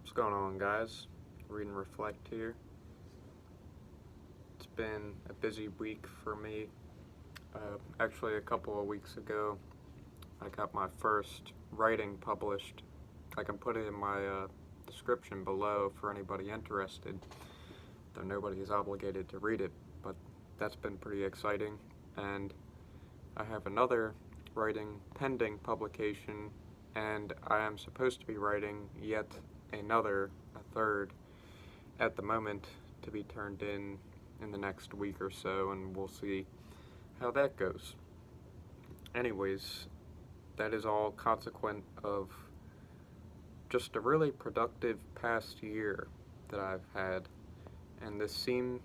What's going on, guys? Read and Reflect here. It's been a busy week for me. Actually, a couple of weeks ago, I got my first writing published. I can put it in my description below for anybody interested, though nobody is obligated to read it, but that's been pretty exciting. And I have another writing pending publication, and I am supposed to be writing yet a third, at the moment, to be turned in the next week or so, and we'll see how that goes. Anyways, that is all consequent of just a really productive past year that I've had, and this seems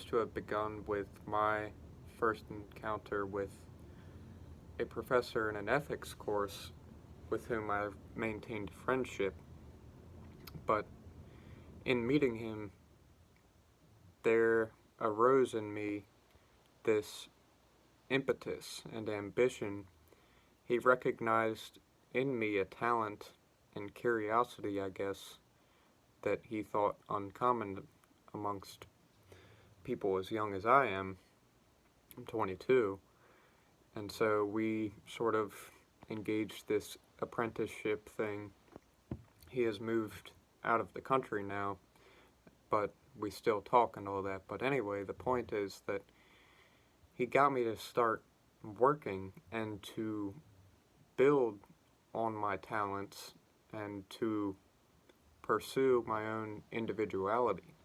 to have begun with my first encounter with a professor in an ethics course with whom I've maintained friendship. But in meeting him, there arose in me this impetus and ambition. He recognized in me a talent and curiosity, I guess, that he thought uncommon amongst people as young as I am. I'm 22, and so we sort of engaged this apprenticeship thing. He has moved out of the country now, but we still talk and all that. But anyway, the point is that he got me to start working and to build on my talents and to pursue my own individuality.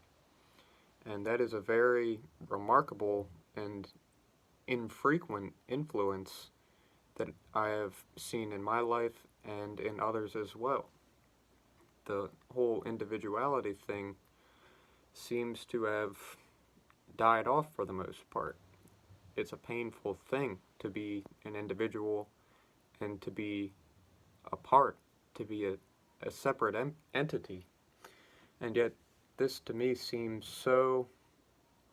And that is a very remarkable and infrequent influence that I have seen in my life and in others as well. The whole individuality thing seems to have died off for the most part. It's a painful thing to be an individual and to be apart, to be a separate entity. And yet, this to me seems so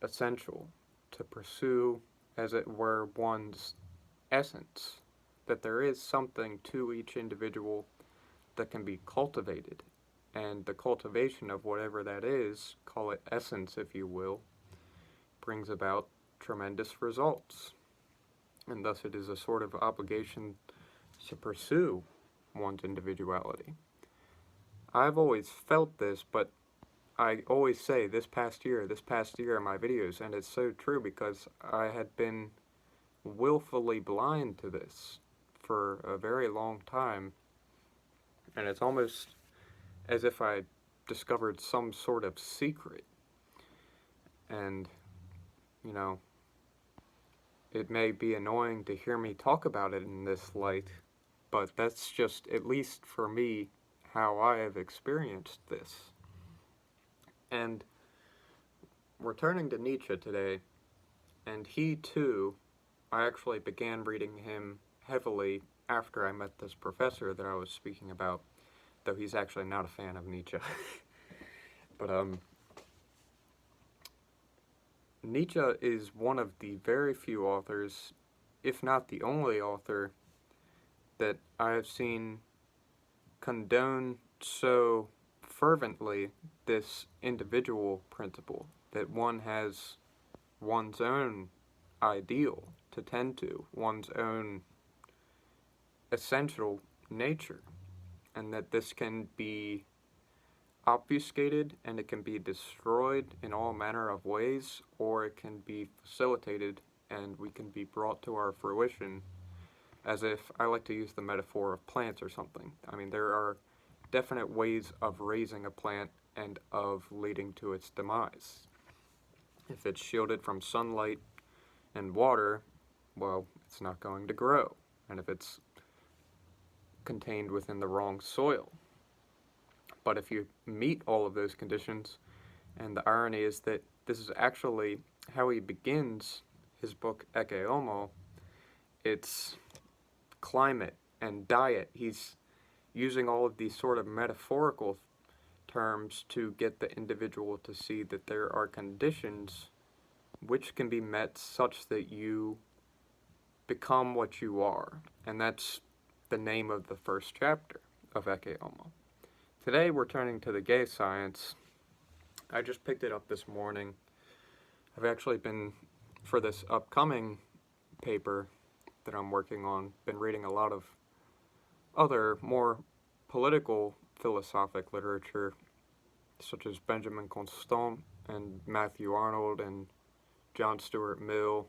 essential to pursue, as it were, one's essence, that there is something to each individual that can be cultivated. And the cultivation of whatever that is, call it essence if you will, brings about tremendous results. And thus it is a sort of obligation to pursue one's individuality. I've always felt this, but I always say this past year in my videos, and it's so true because I had been willfully blind to this for a very long time, and it's almost as if I discovered some sort of secret. And, you know, it may be annoying to hear me talk about it in this light, but that's just, at least for me, how I have experienced this. And we're turning to Nietzsche today, and he too, I actually began reading him heavily after I met this professor that I was speaking about, though he's actually not a fan of Nietzsche. But Nietzsche is one of the very few authors, if not the only author, that I have seen condone so fervently this individual principle, that one has one's own ideal to tend to, one's own essential nature, and that this can be obfuscated and it can be destroyed in all manner of ways, or it can be facilitated and we can be brought to our fruition, as if I like to use the metaphor of plants or something. I mean, there are definite ways of raising a plant and of leading to its demise. If it's shielded from sunlight and water, well, it's not going to grow. And if it's contained within the wrong soil. But if you meet all of those conditions, and the irony is that this is actually how he begins his book Ecce Homo, it's climate and diet. He's using all of these sort of metaphorical terms to get the individual to see that there are conditions which can be met such that you become what you are. And that's the name of the first chapter of Ecce Homo. Today we're turning to the gay science. I just picked it up this morning. I've actually been, for this upcoming paper that I'm working on, been reading a lot of other more political philosophic literature, such as Benjamin Constant and Matthew Arnold and John Stuart Mill,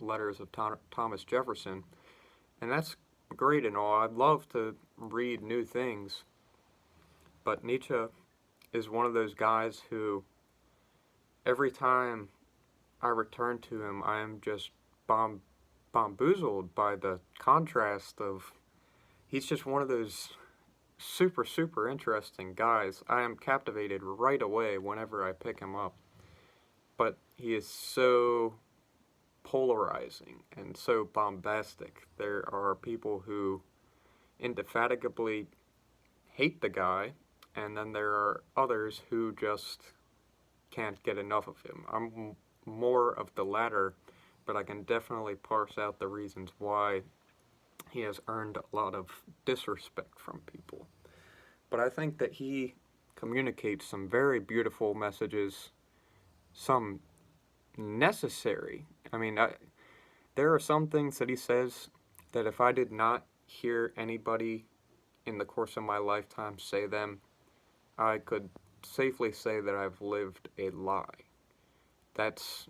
letters of Thomas Jefferson. And that's great and all. I'd love to read new things, but Nietzsche is one of those guys who, every time I return to him, I am just bamboozled by the contrast of, he's just one of those super interesting guys. I am captivated right away whenever I pick him up, but he is so polarizing and so bombastic. There are people who indefatigably hate the guy, and then there are others who just can't get enough of him. I'm more of the latter, but I can definitely parse out the reasons why he has earned a lot of disrespect from people. But I think that he communicates some very beautiful messages, some necessary. I mean, there are some things that he says that if I did not hear anybody in the course of my lifetime say them, I could safely say that I've lived a lie. That's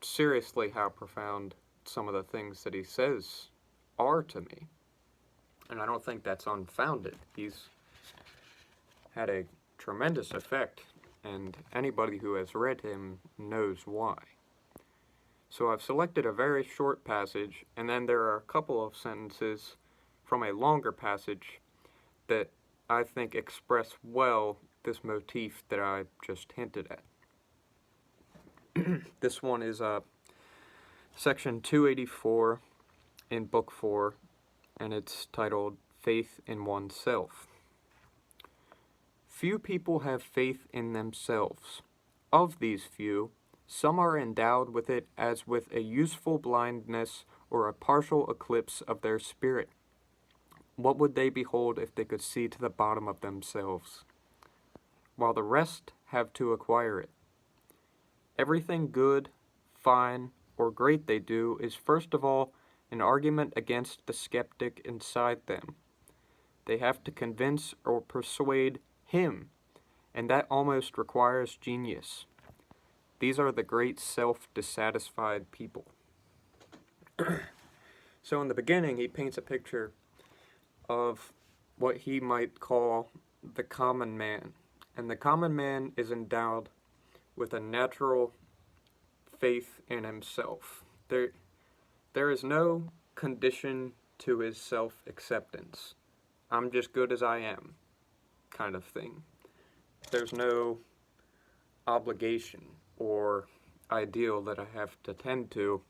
seriously how profound some of the things that he says are to me. And I don't think that's unfounded. He's had a tremendous effect, and anybody who has read him knows why. So I've selected a very short passage, and then there are a couple of sentences from a longer passage that I think express well this motif that I just hinted at. This one is section 284 in Book 4, and it's titled Faith in Oneself. Few people have faith in themselves. Of these few, some are endowed with it as with a useful blindness or a partial eclipse of their spirit. What would they behold if they could see to the bottom of themselves? While the rest have to acquire it. Everything good, fine, or great they do is first of all an argument against the skeptic inside them. They have to convince or persuade him, and that almost requires genius. These are the great self-dissatisfied people. So in the beginning, he paints a picture of what he might call the common man. And the common man is endowed with a natural faith in himself. There is no condition to his self-acceptance. I'm just good as I am, kind of thing. There's no obligation or ideal that I have to tend to.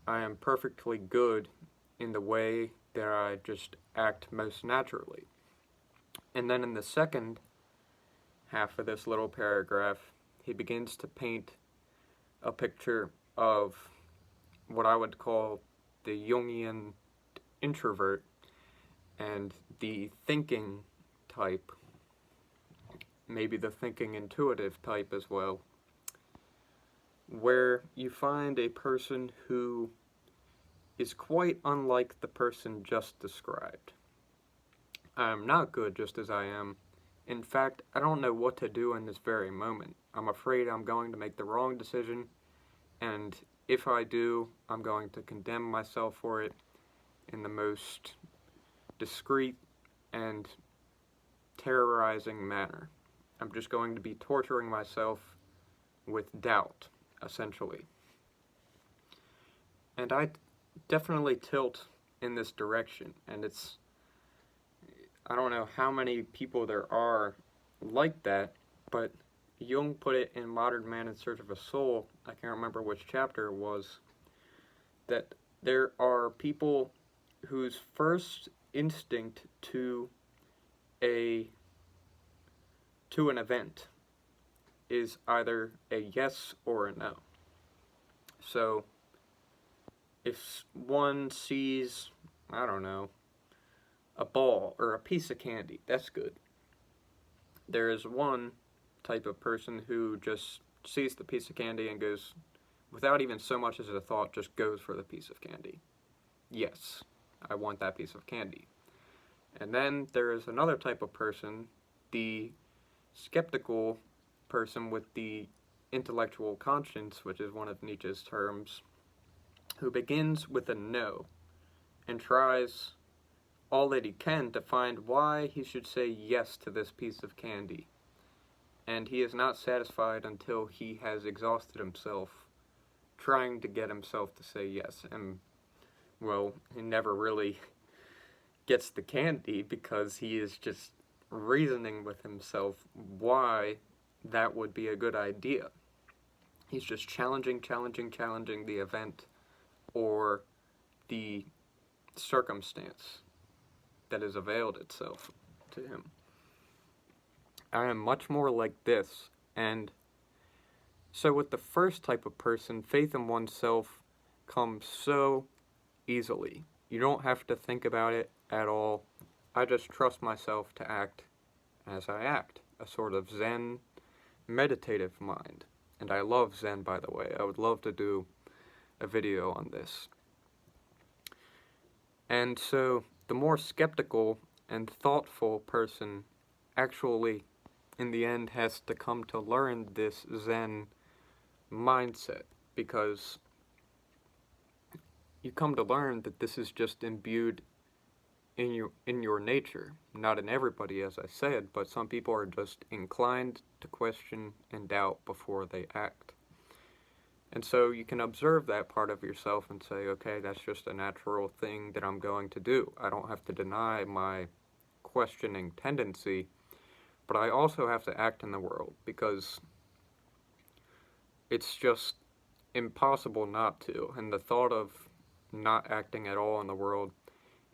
I am perfectly good in the way that I just act most naturally. And then in the second half of this little paragraph, he begins to paint a picture of what I would call the Jungian introvert and the thinking type, maybe the thinking intuitive type as well, where you find a person who is quite unlike the person just described. I am not good just as I am. In fact, I don't know what to do in this very moment. I'm afraid I'm going to make the wrong decision, and if I do, I'm going to condemn myself for it in the most discreet and terrorizing manner. I'm just going to be torturing myself with doubt, essentially. And I definitely tilt in this direction, and I don't know how many people there are like that, but Jung put it in Modern Man in Search of a Soul, I can't remember which chapter it was, that there are people whose first instinct to an event is either a yes or a no. So if one sees, I don't know, a ball or a piece of candy. That's good. There is one type of person who just sees the piece of candy and goes, without even so much as a thought, just goes for the piece of candy. Yes, I want that piece of candy. And then there is another type of person, the skeptical person with the intellectual conscience, which is one of Nietzsche's terms, who begins with a no and tries all that he can to find why he should say yes to this piece of candy. And he is not satisfied until he has exhausted himself trying to get himself to say yes. And, well, he never really gets the candy because he is just reasoning with himself why that would be a good idea. He's just challenging the event or the circumstance that has availed itself to him. I am much more like this, and so with the first type of person, faith in oneself comes so easily. You don't have to think about it at all. I just trust myself to act as I act, a sort of Zen meditative mind. And I love Zen, by the way. I would love to do a video on this. And so the more skeptical and thoughtful person actually, in the end, has to come to learn this Zen mindset, because you come to learn that this is just imbued in your nature. Not in everybody, as I said, but some people are just inclined to question and doubt before they act. And so you can observe that part of yourself and say, okay, that's just a natural thing that I'm going to do. I don't have to deny my questioning tendency, but I also have to act in the world, because it's just impossible not to. And the thought of not acting at all in the world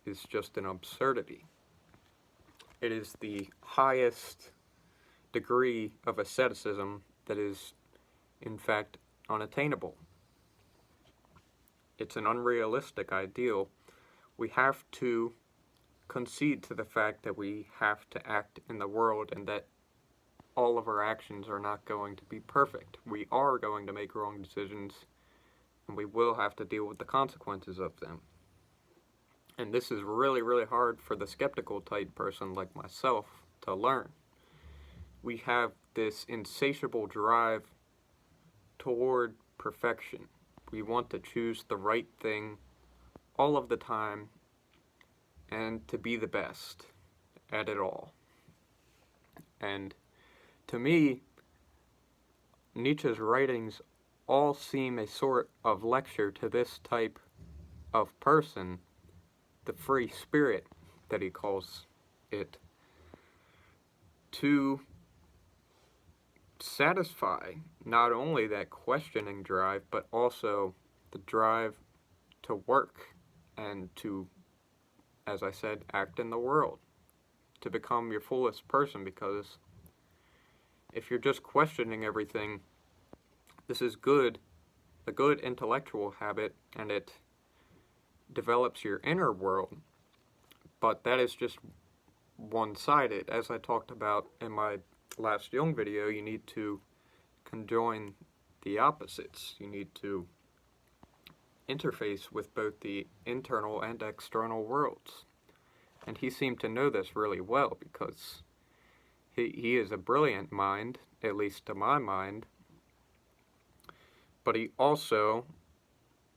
is just an absurdity. It is the highest degree of asceticism that is, in fact, unattainable. It's an unrealistic ideal. We have to concede to the fact that we have to act in the world and that all of our actions are not going to be perfect. We are going to make wrong decisions, and we will have to deal with the consequences of them. And this is really, really hard for the skeptical type person like myself to learn. We have this insatiable drive toward perfection. We want to choose the right thing all of the time and to be the best at it all. And to me, Nietzsche's writings all seem a sort of lecture to this type of person, the free spirit that he calls it, to satisfy not only that questioning drive, but also the drive to work and to, as I said, act in the world, to become your fullest person. Because if you're just questioning everything, this is good, a good intellectual habit, and it develops your inner world, but that is just one-sided. As I talked about in my last Jung video, you need to conjoin the opposites. You need to interface with both the internal and external worlds. And he seemed to know this really well, because he is a brilliant mind, at least to my mind, but he also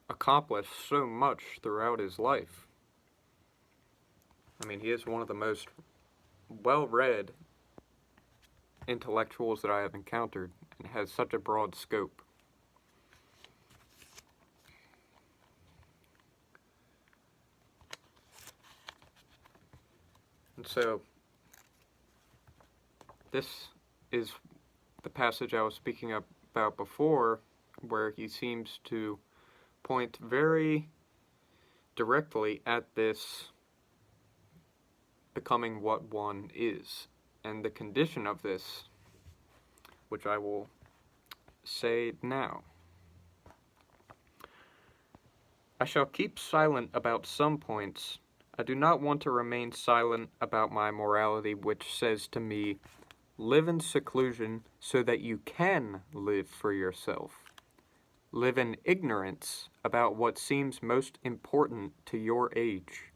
accomplished so much throughout his life. I mean, he is one of the most well-read intellectuals that I have encountered, and has such a broad scope. And so, this is the passage I was speaking about before, where he seems to point very directly at this becoming what one is. And the condition of this, which I will say now. I shall keep silent about some points. I do not want to remain silent about my morality, which says to me, live in seclusion so that you can live for yourself. Live in ignorance about what seems most important to your age.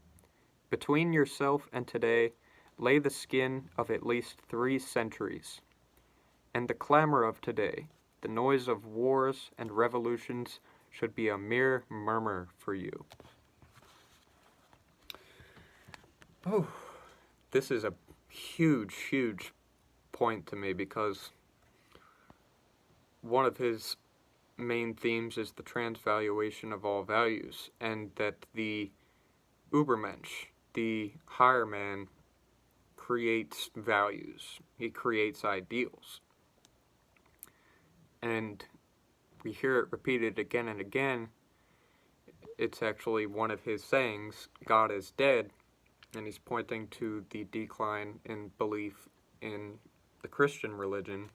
Between yourself and today lay the skin of at least 3 centuries. And the clamor of today, the noise of wars and revolutions, should be a mere murmur for you. Oh, this is a huge, huge point to me because one of his main themes is the transvaluation of all values, and that the Übermensch, the higher man, creates values. He creates ideals. And we hear it repeated again and again. It's actually one of his sayings, God is dead, and he's pointing to the decline in belief in the Christian religion,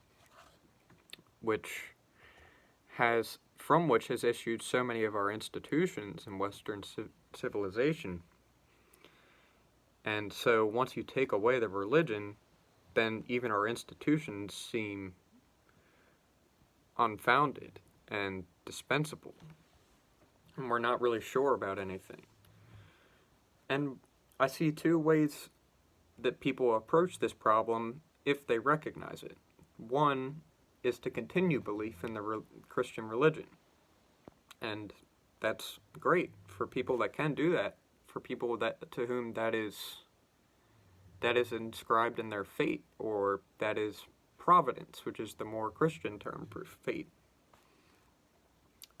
from which has issued so many of our institutions in Western civilization. And so once you take away the religion, then even our institutions seem unfounded and dispensable. And we're not really sure about anything. And I see 2 ways that people approach this problem if they recognize it. One is to continue belief in the Christian religion. And that's great for people that can do that, for people to whom that is inscribed in their fate, or that is providence, which is the more Christian term for fate.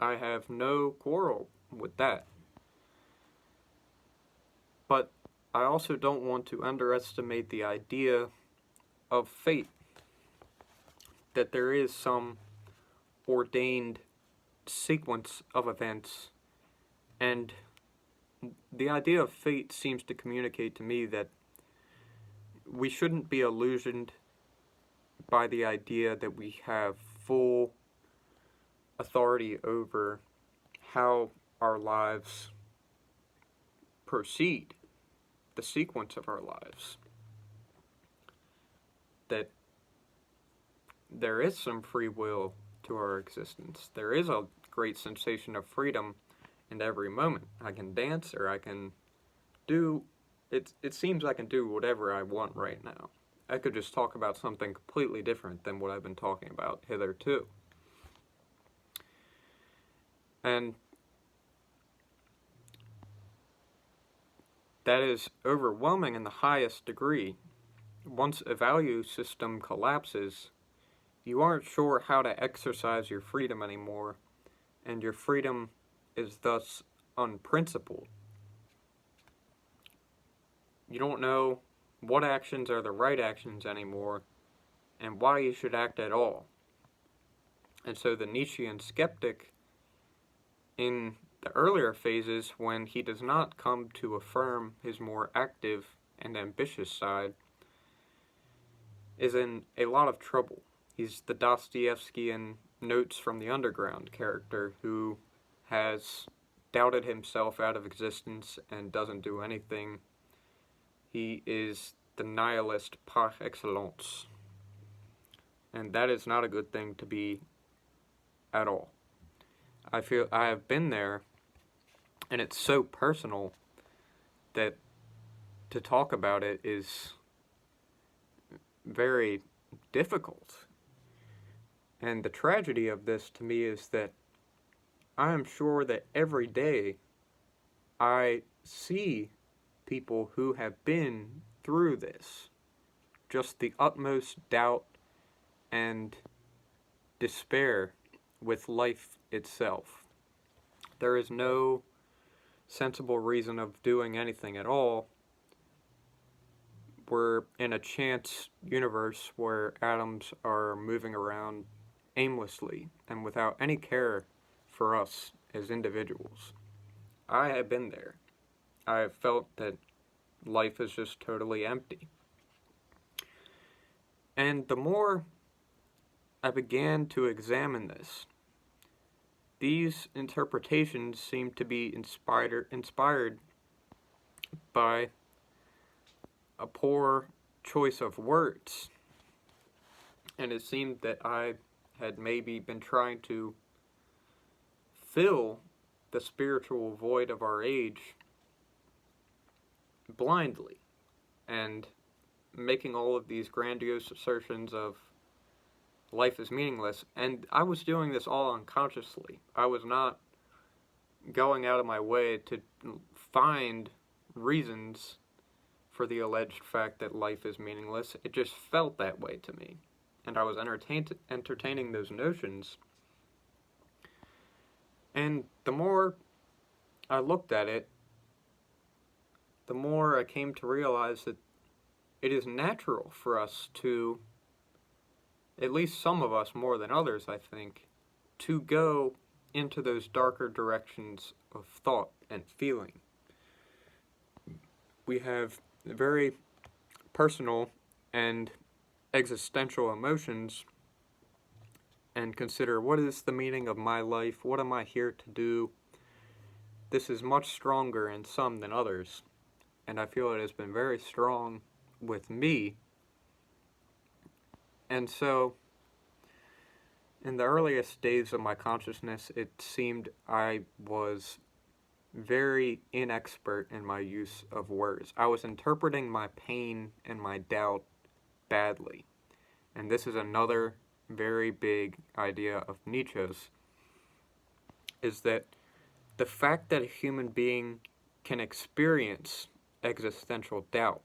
I have no quarrel with that. But I also don't want to underestimate the idea of fate, that there is some ordained sequence of events, and the idea of fate seems to communicate to me that we shouldn't be illusioned by the idea that we have full authority over how our lives proceed, the sequence of our lives. That there is some free will to our existence. There is a great sensation of freedom in every moment. I can dance, or I can do, it seems I can do whatever I want right now. I could just talk about something completely different than what I've been talking about hitherto. And that is overwhelming in the highest degree. Once a value system collapses, you aren't sure how to exercise your freedom anymore, and your freedom is thus unprincipled. You don't know what actions are the right actions anymore, and why you should act at all. And so the Nietzschean skeptic, in the earlier phases, when he does not come to affirm his more active and ambitious side, is in a lot of trouble. He's the Dostoevskian Notes from the Underground character who has doubted himself out of existence and doesn't do anything. He is the nihilist par excellence. And that is not a good thing to be at all. I feel I have been there, and it's so personal that to talk about it is very difficult. And the tragedy of this to me is that I am sure that every day I see people who have been through this, just the utmost doubt and despair with life itself. There is no sensible reason of doing anything at all. We're in a chance universe where atoms are moving around aimlessly and without any care for us as individuals. I have been there. I have felt that life is just totally empty. And the more I began to examine this, these interpretations seem to be inspired by a poor choice of words. And it seemed that I had maybe been trying to fill the spiritual void of our age blindly, and making all of these grandiose assertions of life is meaningless. And I was doing this all unconsciously. I was not going out of my way to find reasons for the alleged fact that life is meaningless. It just felt that way to me. And I was entertaining those notions. And the more I looked at it, the more I came to realize that it is natural for us to, at least some of us more than others, I think, to go into those darker directions of thought and feeling. We have very personal and existential emotions and consider, what is the meaning of my life? What am I here to do? This is much stronger in some than others, and I feel it has been very strong with me. And so, in the earliest days of my consciousness, it seemed I was very inexpert in my use of words. I was interpreting my pain and my doubt badly. And this is another very big idea of Nietzsche's, is that the fact that a human being can experience existential doubt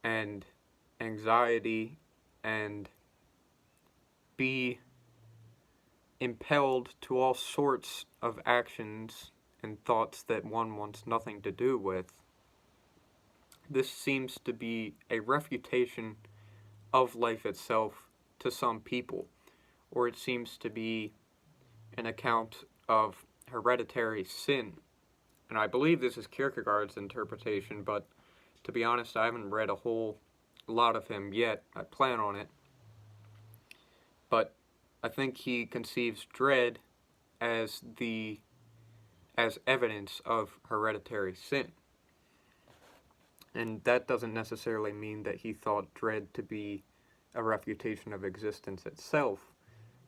and anxiety and be impelled to all sorts of actions and thoughts that one wants nothing to do with, this seems to be a refutation of life itself to some people, or it seems to be an account of hereditary sin. And I believe this is Kierkegaard's interpretation, but to be honest, I haven't read a whole lot of him yet. I plan on it. But I think he conceives dread as evidence of hereditary sin. And that doesn't necessarily mean that he thought dread to be a refutation of existence itself,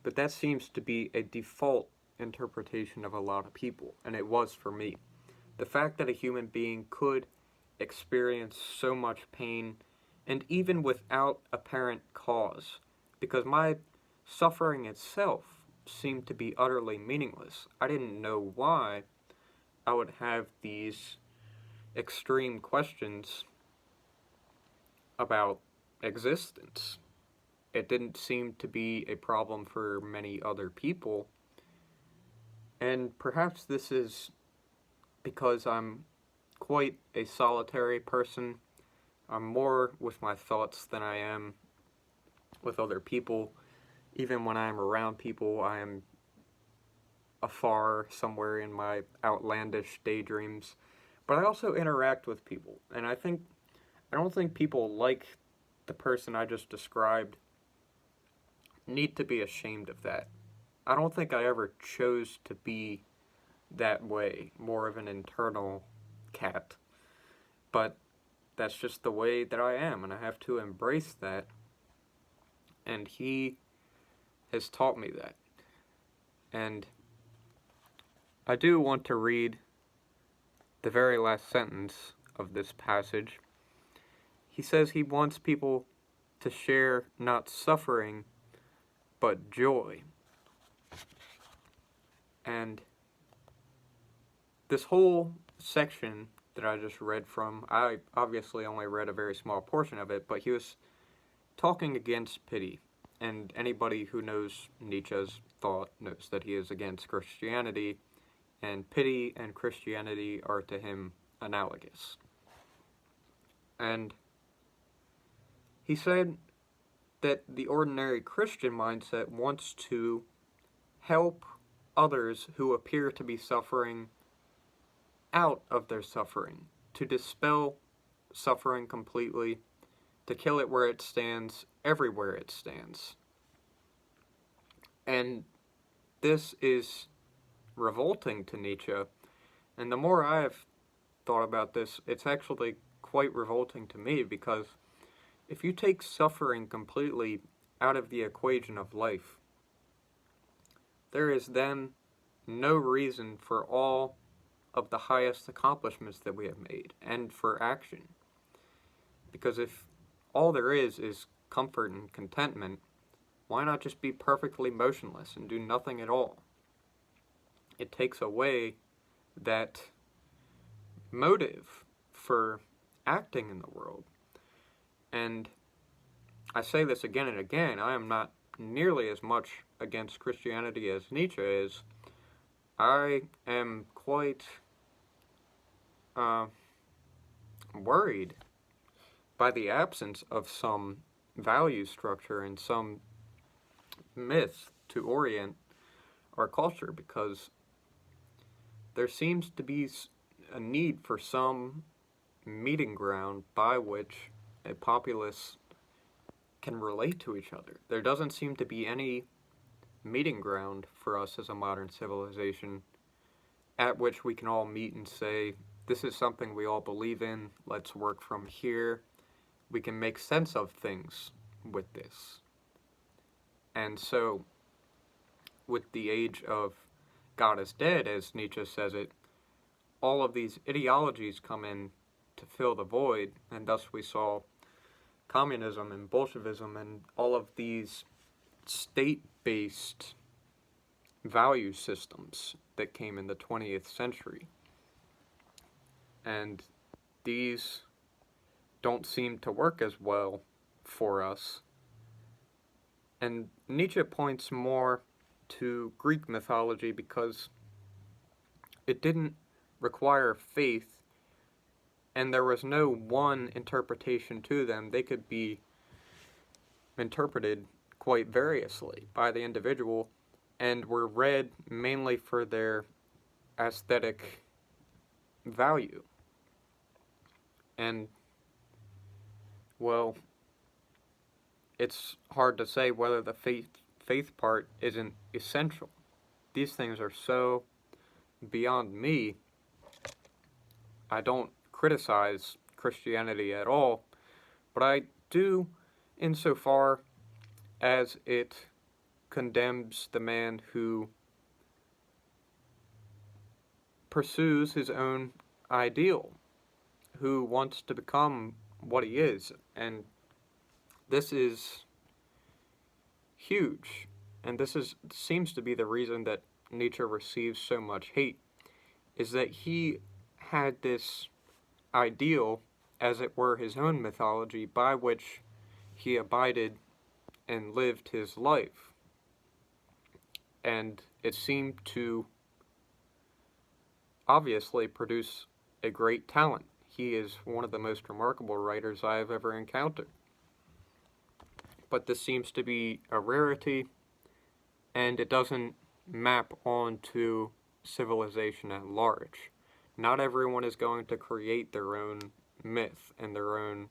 but that seems to be a default interpretation of a lot of people, and it was for me. The fact that a human being could experience so much pain, and even without apparent cause, because my suffering itself seemed to be utterly meaningless. I didn't know why I would have these extreme questions about existence. It didn't seem to be a problem for many other people. And perhaps this is because I'm quite a solitary person. I'm more with my thoughts than I am with other people. Even when I'm around people, I am afar somewhere in my outlandish daydreams. But I also interact with people, and I don't think people like the person I just described need to be ashamed of that. I don't think I ever chose to be that way, more of an internal cat. But that's just the way that I am, and I have to embrace that. And he has taught me that. And I do want to read the very last sentence of this passage. He says he wants people to share not suffering, but joy. And this whole section that I just read from, I obviously only read a very small portion of it, but he was talking against pity. And anybody who knows Nietzsche's thought knows that he is against Christianity, and pity and Christianity are to him analogous. And he said that the ordinary Christian mindset wants to help others who appear to be suffering out of their suffering, to dispel suffering completely, to kill it where it stands, everywhere it stands. And this is revolting to Nietzsche, and the more I have thought about this. It's actually quite revolting to me, because if you take suffering completely out of the equation of life, there is then no reason for all of the highest accomplishments that we have made and for action. Because if all there is comfort and contentment, why not just be perfectly motionless and do nothing at all? It takes away that motive for acting in the world. And I say this again and again, I am not nearly as much against Christianity as Nietzsche is. I am quite worried by the absence of some value structure and some myth to orient our culture, because there seems to be a need for some meeting ground by which a populace can relate to each other. There doesn't seem to be any meeting ground for us as a modern civilization at which we can all meet and say, this is something we all believe in, let's work from here. We can make sense of things with this. And so, with the age of God is dead, as Nietzsche says it, all of these ideologies come in to fill the void, and thus we saw communism and Bolshevism and all of these state-based value systems that came in the 20th century. And these don't seem to work as well for us. And Nietzsche points more to Greek mythology because it didn't require faith, and there was no one interpretation to them. They could be interpreted quite variously by the individual, and were read mainly for their aesthetic value. And, well, it's hard to say whether the faith part isn't essential. These things are so beyond me. I don't criticize Christianity at all, but I do insofar as it condemns the man who pursues his own ideal, who wants to become what he is. And this is huge, and seems to be the reason that Nietzsche receives so much hate, is that he had this ideal, as it were his own mythology, by which he abided and lived his life. And it seemed to obviously produce a great talent. He is one of the most remarkable writers I have ever encountered. But this seems to be a rarity, and it doesn't map onto civilization at large. Not everyone is going to create their own myth and their own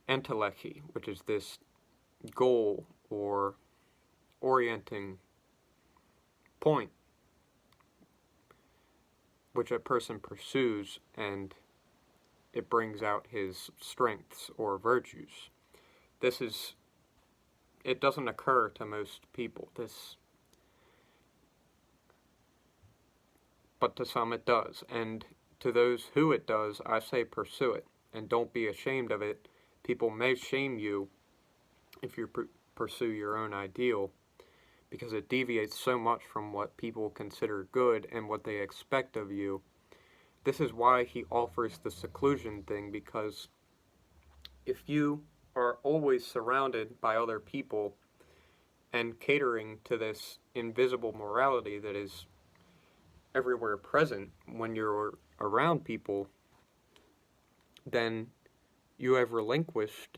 entelechy, which is this goal or orienting point which a person pursues, and it brings out his strengths or virtues. It doesn't occur to most people, but to some it does, and to those who it does, I say pursue it, and don't be ashamed of it. People may shame you if you pursue your own ideal, because it deviates so much from what people consider good and what they expect of you. This is why he offers the seclusion thing, because if you are always surrounded by other people and catering to this invisible morality that is everywhere present when you're around people, then you have relinquished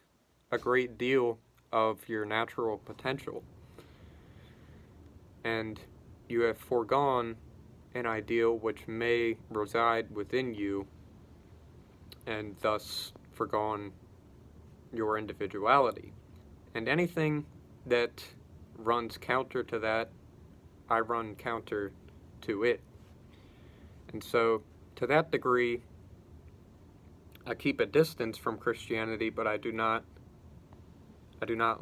a great deal of your natural potential. And you have foregone an ideal which may reside within you, and thus foregone your individuality. And anything that runs counter to that, I run counter to it. And so, to that degree, I keep a distance from Christianity, but I do not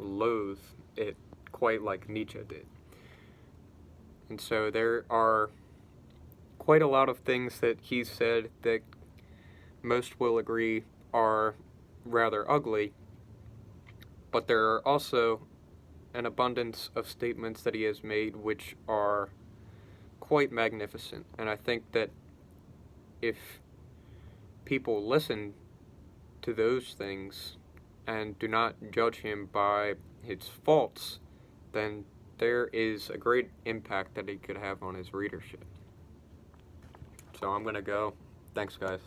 loathe it quite like Nietzsche did. And so there are quite a lot of things that he said that most will agree are rather ugly, but there are also an abundance of statements that he has made which are quite magnificent. And I think that if people listen to those things and do not judge him by his faults, then there is a great impact that he could have on his readership. So I'm going to go. Thanks, guys.